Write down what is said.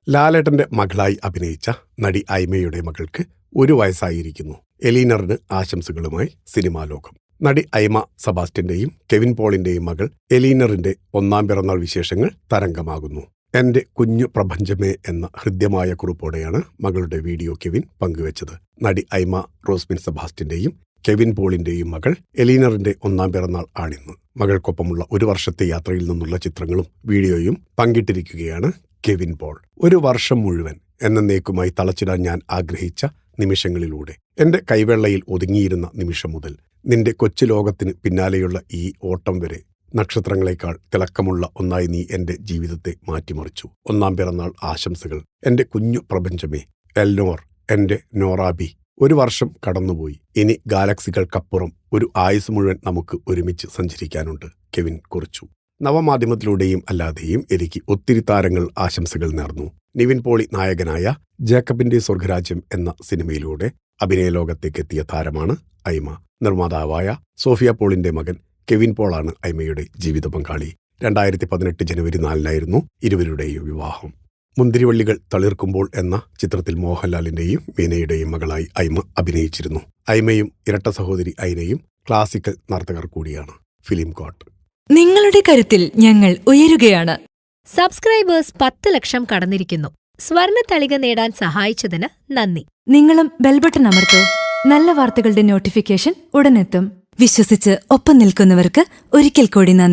ലാലേട്ടന്റെ മകളായി അഭിനയിച്ച നടി ഐമയുടെ മകൾക്ക് 1 വയസ്സായിരിക്കുന്നു. എലീനറിന് ആശംസകളുമായി സിനിമാ ലോകം. നടി ഐമ സെബാസ്റ്റ്യന്റെയും കെവിൻ പോളിന്റെയും മകൾ എലീനറിന്റെ 1ാം പിറന്നാൾ വിശേഷങ്ങൾ തരംഗമാകുന്നു. എന്റെ കുഞ്ഞു പ്രപഞ്ചമേ എന്ന ഹൃദ്യമായ കുറിപ്പോടെയാണ് മകളുടെ വീഡിയോ കെവിൻ പങ്കുവച്ചത്. നടി ഐമ റോസ്മിൻ സെബാസ്റ്റ്യന്റെയും കെവിൻ പോളിന്റെയും മകൾ എലീനറിന്റെ 1ാം പിറന്നാൾ ആണിന്ന്. മകൾക്കൊപ്പമുള്ള 1 വർഷത്തെ യാത്രയിൽ നിന്നുള്ള ചിത്രങ്ങളും വീഡിയോയും പങ്കിട്ടിരിക്കുകയാണ് കെവിൻ പോൾ. 1 വർഷം മുഴുവൻ എന്നേക്കുമായി തളച്ചിടാൻ ഞാൻ ആഗ്രഹിച്ച നിമിഷങ്ങളിലൂടെ, എന്റെ കൈവെള്ളയിൽ ഒതുങ്ങിയിരുന്ന നിമിഷം മുതൽ നിന്റെ കൊച്ചു ലോകത്തിന് പിന്നാലെയുള്ള ഈ ഓട്ടം വരെ, നക്ഷത്രങ്ങളെക്കാൾ തിളക്കമുള്ള ഒന്നായി നീ എന്റെ ജീവിതത്തെ മാറ്റിമറിച്ചു. 1ാം പിറന്നാൾ ആശംസകൾ എന്റെ കുഞ്ഞു പ്രപഞ്ചമേ. എൽനോർ, എന്റെ നോറാബി. 1 വർഷം കടന്നുപോയി. ഇനി ഗാലക്സികൾക്കപ്പുറം ഒരു ആയുസ് മുഴുവൻ നമുക്ക് ഒരുമിച്ച് സഞ്ചരിക്കാനുണ്ട്, കെവിൻ കുറിച്ചു. നവമാധ്യമത്തിലൂടെയും അല്ലാതെയും എനിക്ക് ഒത്തിരി താരങ്ങൾ ആശംസകൾ നേർന്നു. നിവിൻ പോളി നായകനായ ജേക്കബിന്റെ സ്വർഗരാജ്യം എന്ന സിനിമയിലൂടെ അഭിനയ ലോകത്തേക്കെത്തിയ താരമാണ് ഐമ. നിർമ്മാതാവായ സോഫിയ പോളിന്റെ മകൻ കെവിൻ പോളാണ് ഐമയുടെ ജീവിത പങ്കാളി. 2018 ജനുവരി 4-നായിരുന്നു ഇരുവരുടെയും വിവാഹം. മുന്തിരിവള്ളികൾ തളിർക്കുമ്പോൾ എന്ന ചിത്രത്തിൽ മോഹൻലാലിന്റെയും മീനയുടെയും മകളായി ഐമ അഭിനയിച്ചിരുന്നു. ഐമയും ഇരട്ട സഹോദരി ഐനയും ക്ലാസിക്കൽ നർത്തകർ കൂടിയാണ്. ഫിലിം കോട്ട്. നിങ്ങളുടെ കരുത്തിൽ ഞങ്ങൾ ഉയരുകയാണ്. സബ്സ്ക്രൈബേഴ്സ് 10 ലക്ഷം കടന്നിരിക്കുന്നു. സ്വർണ്ണ തളിക നേടാൻ സഹായിച്ചതിന് നന്ദി. നിങ്ങളും ബെൽബട്ടൺ അമർത്തോ. നല്ല വാർത്തകളുടെ നോട്ടിഫിക്കേഷൻ ഉടനെത്തും. വിശ്വസിച്ച് ഒപ്പം നിൽക്കുന്നവർക്ക് ഒരിക്കൽ കൂടി നന്ദി.